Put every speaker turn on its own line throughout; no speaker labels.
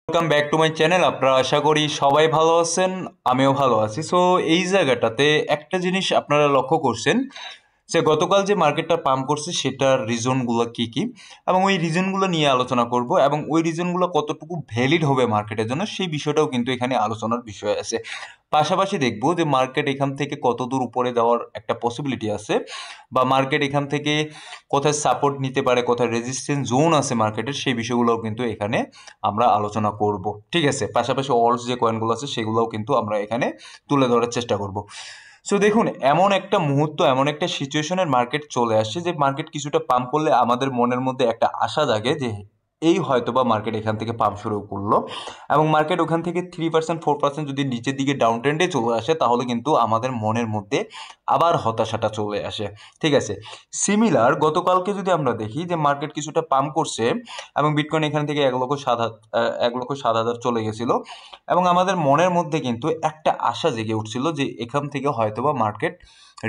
Welcome back to my channel. আপনারা আশা করি সবাই ভালো আছেন, আমিও ভালো আছি। সো এই জায়গাটাতে একটা জিনিস আপনারা লক্ষ্য করছেন যে গতকাল যে মার্কেটটা পাম্প করছে সেটার রিজনগুলো কি কি, এবং ওই রিজনগুলো নিয়ে আলোচনা করব, এবং ওই রিজনগুলো কতটুকু ভ্যালিড হবে মার্কেটের জন্য সেই বিষয়টাও কিন্তু এখানে আলোচনার বিষয় আছে। পাশাপাশি দেখবো যে মার্কেট এখান থেকে কত দূর উপরে যাওয়ার একটা পসিবিলিটি আছে, বা মার্কেট এখান থেকে কোথায় সাপোর্ট নিতে পারে, কোথায় রেজিস্ট্যান্স জোন আছে মার্কেটের, সেই বিষয়গুলোও কিন্তু এখানে আমরা আলোচনা করব। ঠিক আছে, পাশাপাশি অলস যে কয়েনগুলো আছে সেগুলোও কিন্তু আমরা এখানে তুলে ধরার চেষ্টা করব। সো দেখুন, এমন একটা মুহূর্ত, এমন একটা সিচুয়েশনের মার্কেট চলে আসছে যে মার্কেট কিছুটা পাম্প করলে আমাদের মনের মধ্যে একটা আশা জাগে যে এই হয়তোবা মার্কেট এখান থেকে পাম্প শুরু করলো, এবং মার্কেট ওখান থেকে 3% 4% যদি নিচের দিকে ডাউন ট্রেন্ডে চলে আসে তাহলে কিন্তু আমাদের মনের মধ্যে আবার হতাশাটা চলে আসে। ঠিক আছে, সিমিলার গতকালকে যদি আমরা দেখি যে মার্কেট কিছুটা পাম্প করছে এবং বিটকয়েন এখান থেকে 1,07,000 চলে গেছিল, এবং আমাদের মনের মধ্যে কিন্তু একটা আশা জেগে উঠছিল যে এখান থেকে হয়তোবা মার্কেট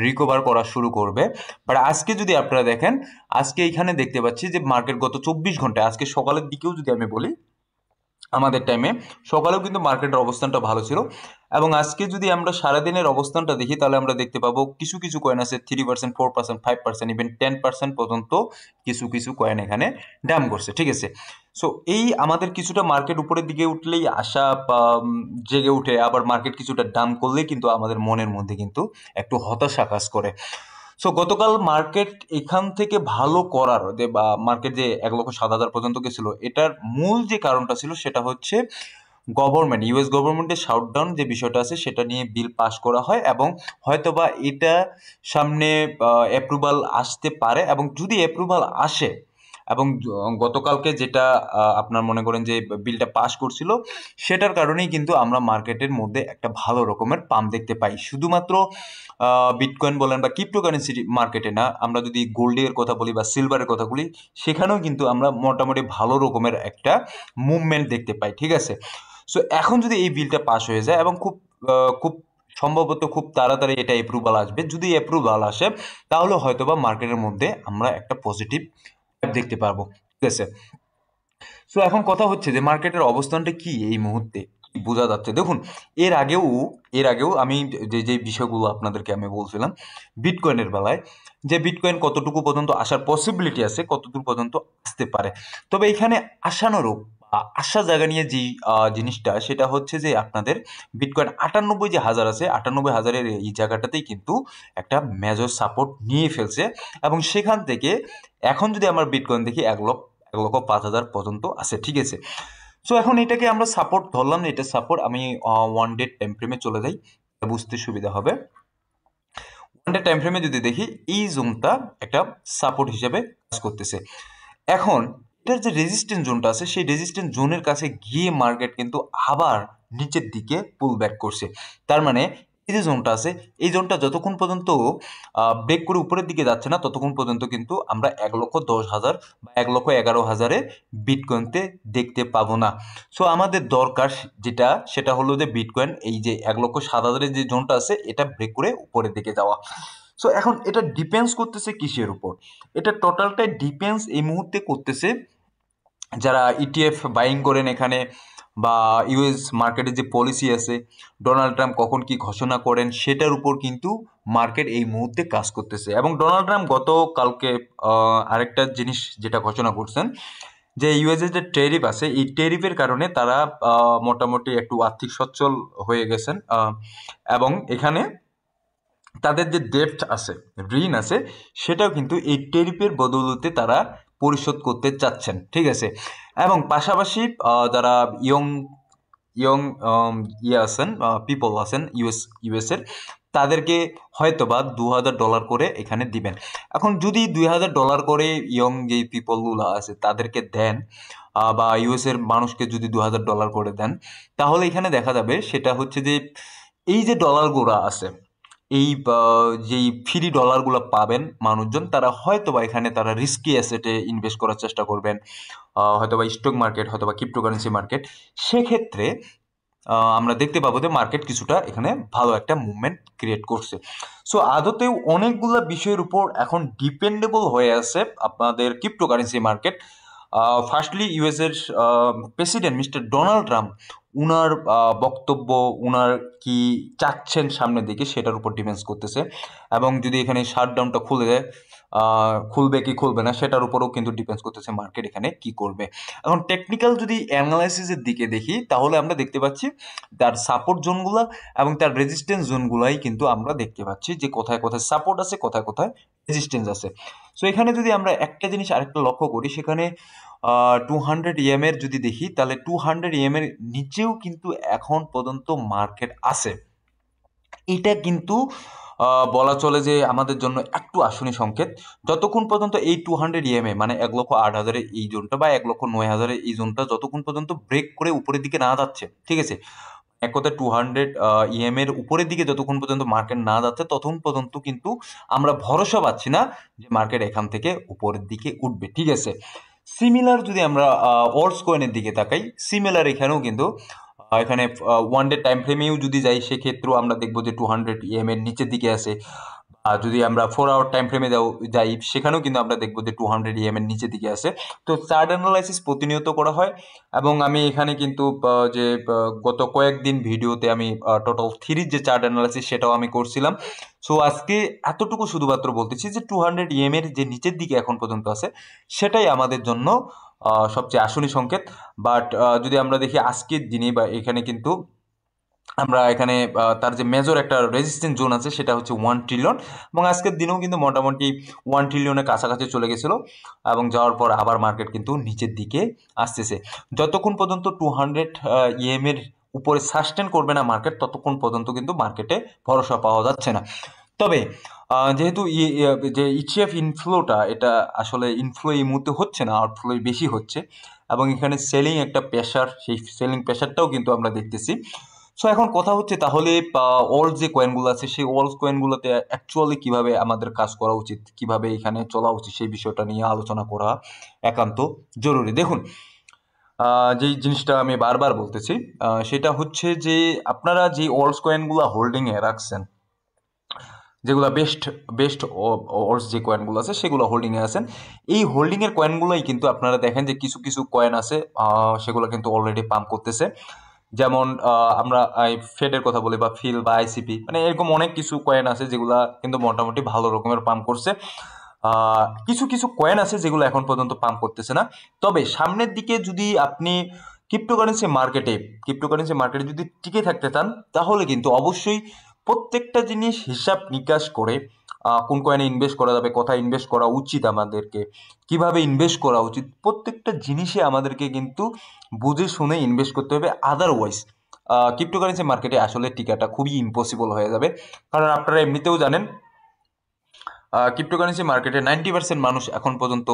রিকভার করা শুরু করবে। বাট আজকে যদি আপনারা দেখেন, আজকে এখানে দেখতে পাচ্ছি যে মার্কেট গত 24 ঘন্টায়, আজকে সকালের দিকেও যদি আমি বলি আমাদের টাইমে, সকালেও কিন্তু মার্কেটের অবস্থানটা ভালো ছিল। এবং আজকে যদি আমরা সারাদিনের অবস্থানটা দেখি তাহলে আমরা দেখতে পাবো কিছু কিছু কয়েন আছে 3%, 4%, 5%, ইভেন 10% পর্যন্ত কিছু কিছু কয়েন এখানে ডাম করছে। ঠিক আছে, সো এই আমাদের কিছুটা মার্কেট উপরের দিকে উঠলেই আশা বা জেগে উঠে, আবার মার্কেট কিছুটা ডাম করলেই কিন্তু আমাদের মনের মধ্যে কিন্তু একটু হতাশা কাজ করে। সো গতকাল মার্কেট এখান থেকে ভালো করার যে, বা মার্কেট যে 1,07,000 পর্যন্ত গেছিল, এটার মূল যে কারণটা ছিল সেটা হচ্ছে গভর্নমেন্ট, ইউএস গভর্নমেন্টের শাটডাউন যে বিষয়টা আছে সেটা নিয়ে বিল পাস করা হয়, এবং হয়তোবা এটা সামনে অ্যাপ্রুভাল আসতে পারে। এবং যদি অ্যাপ্রুভাল আসে, এবং গতকালকে যেটা আপনার মনে করেন যে বিলটা পাস করছিল, সেটার কারণেই কিন্তু আমরা মার্কেটের মধ্যে একটা ভালো রকমের পাম্প দেখতে পাই। শুধুমাত্র বিটকয়েন বলেন বা ক্রিপ্টোকারেন্সি মার্কেটে না, আমরা যদি গোল্ডের কথা বলি বা সিলভারের কথা বলি, সেখানেও কিন্তু আমরা মোটামুটি ভালো রকমের একটা মুভমেন্ট দেখতে পাই। ঠিক আছে, সো এখন যদি এই বিলটা পাস হয়ে যায়, এবং খুব সম্ভবত খুব তাড়াতাড়ি এটা অ্যাপ্রুভাল আসবে, যদি অ্যাপ্রুভাল আসে তাহলে হয়তোবা মার্কেটের মধ্যে আমরা একটা পজিটিভ দেখতে পারবো। ঠিক আছে, সো এখন কথা হচ্ছে যে মার্কেটের অবস্থানটা কি এই মুহূর্তে, কি বোঝা যাচ্ছে। দেখুন, এর আগেও এর আগেও আমি যে যে বিষয়গুলো আপনাদেরকে আমি বলছিলাম বিটকয়েনের বেলায়, যে বিটকয়েন কতটুকু পর্যন্ত আসার পসিবিলিটি আছে, কতদূর পর্যন্ত আসতে পারে। তবে এখানে আশানুরূপ বা আশা জায়গা নিয়ে যে জিনিসটা, সেটা হচ্ছে যে আপনাদের বিটকয়েন 98,000 আছে, 98,000-এর এই জায়গাটাতেই কিন্তু একটা মেজর সাপোর্ট নিয়ে ফেলছে। এবং সেখান থেকে এখন যদি আমরা বিটকয়েন দেখি 1,05,000 পর্যন্ত আছে। ঠিক আছে, সো এখন এটাকে আমরা সাপোর্ট ধরলাম না, এটা সাপোর্ট। আমি ওয়ান ডে টাইম ফ্রেমে চলে যাই, বুঝতে সুবিধা হবে। ওয়ান ডে টাইম ফ্রেমে যদি দেখি, এই জোনটা একটা সাপোর্ট হিসেবে কাজ করতেছে। এখন এটার যে রেজিস্ট্যান্স জোনটা আছে, সেই রেজিস্ট্যান্স জোনের কাছে গিয়ে মার্কেট কিন্তু আবার নিচের দিকে পুল ব্যাক করছে। তার মানে এই যে জোনটা আছে, এই জোনটা যতক্ষণ পর্যন্ত ব্রেক করে উপরের দিকে যাচ্ছে না, ততক্ষণ পর্যন্ত কিন্তু আমরা 1,10,000 বা 1,11,000-এ বিটকয়েনতে দেখতে পাবো না। সো আমাদের দরকার যেটা, সেটা হলো যে বিটকয়েন এই যে 1,07,000-এর যে জোনটা আছে এটা ব্রেক করে উপরের দিকে যাওয়া। সো এখন এটা ডিপেন্ডস করতেছে কিসের উপর, এটা টোটালটাই ডিপেন্ডস এই মুহূর্তে করতেছে যারা ইটিএফ বাইং করেন এখানে, বা ইউএস মার্কেটে যে পলিসি আছে, ডোনাল্ড ট্রাম্প কখন কি ঘোষণা করেন সেটার উপর কিন্তু মার্কেট এই মুহূর্তে কাজ করতেছে। এবং ডোনাল্ড ট্রাম্প গতকালকে আরেকটা জিনিস যেটা ঘোষণা করছেন, যে ইউএসএ যে ট্যারিফ আছে, এই ট্যারিফের কারণে তারা মোটামুটি একটু আর্থিক সচ্ছল হয়ে গেছেন, এবং এখানে তাদের যে ডেপ্ট আছে, ঋণ আছে, সেটাও কিন্তু এই ট্যারিফের বদৌলতে তারা পরিশোধ করতে চাচ্ছেন। ঠিক আছে, এবং পাশাপাশি যারা ইয়ং ইয়ং ইয়ে আছেন, পিপল আছেন ইউএস এর, তাদেরকে হয়তো বা $2,000 করে এখানে দিবেন। এখন যদি $2,000 করে ইয়ং যে পিপলগুলো আছে তাদেরকে দেন, বা ইউএস এর মানুষকে যদি $2,000 করে দেন, তাহলে এখানে দেখা যাবে সেটা হচ্ছে যে এই যে ডলারগুলো আছে, এই যেই ফ্রি ডলারগুলো পাবেন মানুষজন, তারা হয়তোবা এখানে তারা রিস্কি অ্যাসেটে ইনভেস্ট করার চেষ্টা করবেন, হয়তোবা স্টক মার্কেট, হয়তোবা ক্রিপ্টোকারেন্সি মার্কেট। সেক্ষেত্রে আমরা দেখতে পাবো যে মার্কেট কিছুটা এখানে ভালো একটা মুভমেন্ট ক্রিয়েট করছে। সো আদতেও অনেকগুলো বিষয়ের উপর এখন ডিপেন্ডেবল হয়ে আছে আপনাদের ক্রিপ্টোকারেন্সি মার্কেট। ফার্স্টলি ইউএস এর প্রেসিডেন্ট মিস্টার ডোনাল্ড ট্রাম্প উনার বক্তব্য, উনার কি চাচ্ছেন সামনের দিকে সেটার উপর ডিপেন্ডস করতেছে। এবং যদি এখানে শাটডাউনটা খুলে দেয়, খুলবে কি খুলবে না সেটার উপরেও কিন্তু ডিপেন্ডস করতেছে মার্কেট এখানে কি করবে। এখন টেকনিক্যাল যদি অ্যানালাইসিসের দিকে দেখি তাহলে আমরা দেখতে পাচ্ছি তার সাপোর্ট জোনগুলা এবং তার রেজিস্ট্যান্স জোনগুলাই কিন্তু আমরা দেখতে পাচ্ছি যে কোথায় কোথায় সাপোর্ট আছে, কোথায় কোথায় রেজিস্ট্যান্স আছে। সো এখানে যদি আমরা একটা জিনিস আরেকটা লক্ষ্য করি, সেখানে 200 এর যদি দেখি তাহলে 200 এর নিচেও কিন্তু এখন পর্যন্ত মার্কেট আছে। এটা কিন্তু বলা চলে যে আমাদের জন্য একটু আশনি সংকেত। যতক্ষণ পর্যন্ত এই 200 মানে 1,08,000 এই জোনটা বা 1,09,000 এই জোনটা যতক্ষণ পর্যন্ত ব্রেক করে উপরের দিকে না যাচ্ছে, ঠিক আছে, এক কথায় 200 এর উপরের দিকে যতক্ষণ পর্যন্ত মার্কেট না যাচ্ছে ততক্ষণ পর্যন্ত কিন্তু আমরা ভরসা পাচ্ছি না যে মার্কেট এখান থেকে উপরের দিকে উঠবে, ঠিক আছে। সিমিলার যদি আমরা অল্টস কয়েনের দিকে তাকাই, সিমিলার এখানেও কিন্তু এখানে ওয়ান ডে টাইম ফ্রেমেও যদি যাই সেক্ষেত্রেও আমরা দেখবো যে 200 এর নিচের দিকে আছে। আর যদি আমরা 4 আওয়ার টাইম ফ্রেমে যাই সেখানেও কিন্তু আমরা দেখবো যে 200 এর নিচের দিকে আছে। তো চার্ট অ্যানালাইসিস প্রতিনিয়ত করা হয় এবং আমি এখানে কিন্তু যে গত কয়েকদিন ভিডিওতে আমি টোটাল 3 যে চার্ট অ্যানালাইসিস সেটাও আমি করছিলাম। সো আজকে এতটুকু শুধুমাত্র বলতেছি যে 200 এর যে নিচের দিকে এখন পর্যন্ত আছে সেটাই আমাদের জন্য সবচেয়ে আশনি সংকেত। বাট যদি আমরা দেখি আজকের দিনে বা এখানে কিন্তু আমরা এখানে তার যে মেজর একটা রেজিস্ট্যান্স জোন আছে সেটা হচ্ছে 1 ট্রিলিয়ন, এবং আজকের দিনেও কিন্তু মোটামুটি 1 ট্রিলিয়নের কাছাকাছি চলে গেছিল এবং যাওয়ার পর আবার মার্কেট কিন্তু নিচের দিকে আসতেছে। যতক্ষণ পর্যন্ত 200 এর উপরে সাস্টেন করবে না মার্কেট ততক্ষণ পর্যন্ত কিন্তু মার্কেটে ভরসা পাওয়া যাচ্ছে না। তবে যেহেতু যে ইচিএফ ইনফ্লোটা এটা আসলে ইনফ্লো এই মুহূর্তে হচ্ছে না, আউটফ্লো বেশি হচ্ছে এবং এখানে সেলিং একটা প্রেশার, সেই সেলিং প্রেশারটাও কিন্তু আমরা দেখতেছি। সো এখন কথা হচ্ছে তাহলে ওল্ড যে কয়েনগুলো আছে সেই ওল্ড কয়েনগুলোতে অ্যাকচুয়ালি কিভাবে আমাদের কাজ করা উচিত, কিভাবে এখানে চলা উচিত সেই বিষয়টা নিয়ে আলোচনা করা একান্ত জরুরি। দেখুন, যেই জিনিসটা আমি বারবার বলতেছি সেটা হচ্ছে যে আপনারা যে ওল্ড কয়েনগুলো হোল্ডিংয়ে রাখছেন, যেগুলো বেস্ট বেস্ট ওল্ডস যে কয়েনগুলো আছে সেগুলো হোল্ডিংয়ে আছেন, এই হোল্ডিংয়ের কয়েনগুলোই কিন্তু আপনারা দেখেন যে কিছু কিছু কয়েন আছে সেগুলো কিন্তু অলরেডি পাম্প করতেছে। যেমন আমরা ফেডের কথা বলি বা ফিল বা আইসিপি, মানে এরকম অনেক কিছু কয়েন আছে যেগুলা কিন্তু মোটামুটি ভালো রকমের পাম্প করছে। কিছু কিছু কয়েন আছে যেগুলো এখন পর্যন্ত পাম্প করতেছে না। তবে সামনের দিকে যদি আপনি ক্রিপ্টোকারেন্সি মার্কেটে যদি টিকে থাকতে চান তাহলে কিন্তু অবশ্যই প্রত্যেকটা জিনিস হিসাব নিকাশ করে কোন কয়েনে ইনভেস্ট করা যাবে, কোথায় ইনভেস্ট করা উচিত আমাদেরকে, কিভাবে ইনভেস্ট করা উচিত, প্রত্যেকটা জিনিসে আমাদেরকে কিন্তু বুঝে শুনে ইনভেস্ট করতে হবে। আদারওয়াইজ ক্রিপ্টোকারেন্সি মার্কেটে আসলে টিকাটা খুবই ইম্পসিবল হয়ে যাবে। কারণ আপনারা এমনিতেও জানেন ক্রিপ্টোকারেন্সি মার্কেটে 90% মানুষ এখন পর্যন্ত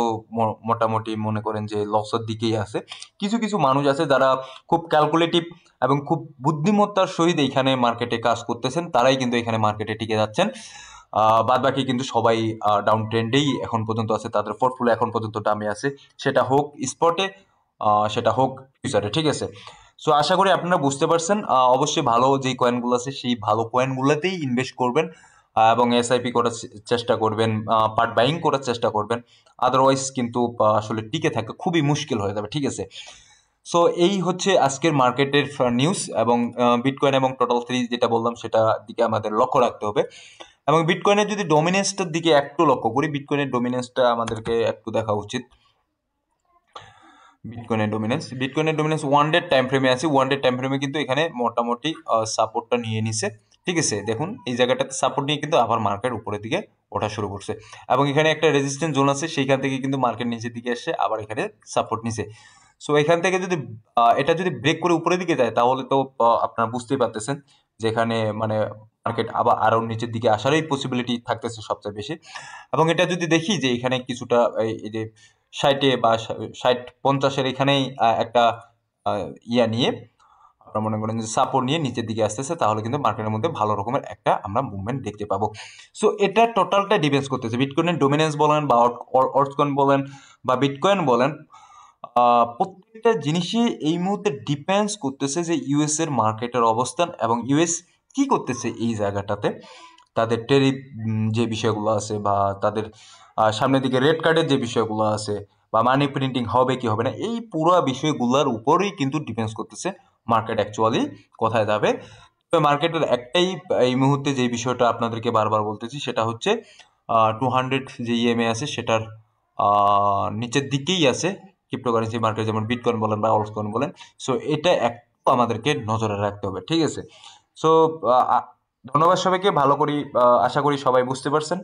মোটামুটি মনে করেন যে লসের দিকেই আছে। কিছু কিছু মানুষ আছে যারা খুব ক্যালকুলেটিভ এবং খুব বুদ্ধিমত্তার সহিত এইখানে মার্কেটে কাজ করতেছেন, তারাই কিন্তু এখানে মার্কেটে টিকে যাচ্ছেন। বাদ বাকি কিন্তু সবাই ডাউন ট্রেন্ডেই এখন পর্যন্ত আছে, তাদের পোর্টফোলিও এখন পর্যন্ত দামে আছে, সেটা হোক স্পটে সেটা হোক ফিউচারে, ঠিক আছে। সো আশা করি আপনারা বুঝতে পারছেন। অবশ্যই ভালো যেই কয়েনগুলো আছে সেই ভালো কয়েনগুলোতেই ইনভেস্ট করবেন এবং এসআইপি করার চেষ্টা করবেন, পার্ট বাইং করার চেষ্টা করবেন। আদারওয়াইজ কিন্তু আসলে টিকে থাকা খুবই মুশকিল হয়ে যাবে, ঠিক আছে। সো এই হচ্ছে আজকের মার্কেটের নিউজ এবং বিটকয়েন এবং টোটাল 3 যেটা বললাম সেটা দিকে আমাদের লক্ষ্য রাখতে হবে। এবং বিটকয়েনের যদি ডোমিনেন্সটার দিকে একটু লক্ষ্য করি, বিটকয়েনের ডোমিনেন্সটা আমাদেরকে একটু দেখা উচিত। বিটকয়েনের ডোমিনেন্স ওয়ান ডে টাইম ফ্রেমে আছে। ওয়ান ডে টাইম ফ্রেমে কিন্তু এখানে মোটামুটি সাপোর্টটা নিয়ে নিছে, ঠিক আছে। দেখুন এই জায়গাটাতে সাপোর্ট নিয়ে কিন্তু আবার মার্কেট উপরের দিকে ওঠা শুরু করছে এবং এখানে একটা রেজিস্ট্যান্স জোন আছে, সেইখান থেকে কিন্তু মার্কেট নিচের দিকে আসছে, আবার এখানে সাপোর্ট নিছে। সো এখান থেকে যদি এটা যদি ব্রেক করে উপরের দিকে যায় তাহলে তো আপনারা বুঝতেই পারতেছেন যে এখানে মানে মার্কেট আবার আরো নিচের দিকে আসারই পসিবিলিটি থাকতেছে সবচেয়ে বেশি। এবং এটা যদি দেখি যে এখানে কিছুটা এই যে 60 বা 60-50 এখানেই একটা ইয়া নিয়ে আপনারা মনে করেন যে সাপোর্ট নিয়ে নিচের দিকে আসতেছে, তাহলে কিন্তু মার্কেটের মধ্যে ভালো রকমের একটা আমরা মুভমেন্ট দেখতে পাবো। সো এটা টোটালটা ডিপেন্ডস করতেছে, বিটকয়েনের ডোমিনেন্স বলেন বা অল্টকয়েন বলেন বা বিটকয়েন বলেন, প্রত্যেকটা জিনিসই এই মুহূর্তে ডিপেন্ডস করতেছে যে ইউএস এর মার্কেটের অবস্থান এবং ইউএস কি করতেছে এই জায়গাটাতে। তাদের টেরিফ যে বিষয়গুলো আছে বা তাদের সামনের দিকে রেড কার্ডের যে বিষয়গুলো আছে বা মানি প্রিন্টিং হবে কি হবে না, এই পুরো বিষয়গুলোর উপরেই কিন্তু ডিপেন্ডস করতেছে মার্কেট অ্যাকচুয়ালি কোথায় যাবে। তো মার্কেটের একটাই এই মুহূর্তে যে বিষয়টা আপনাদেরকে বারবার বলতেছি সেটা হচ্ছে 200 যে ইএমএ আছে সেটার নিচের দিকেই আছে ক্রিপ্টোকারেন্সি মার্কেট, যেমন বিটকয়েন বলেন বা অলসকয়েন বলেন। সো এটা একটু আমাদেরকে নজরে রাখতে হবে, ঠিক আছে? সো ধন্যবাদ সবাইকে, ভালো করি আশা করি সবাই বুঝতে পারছেন।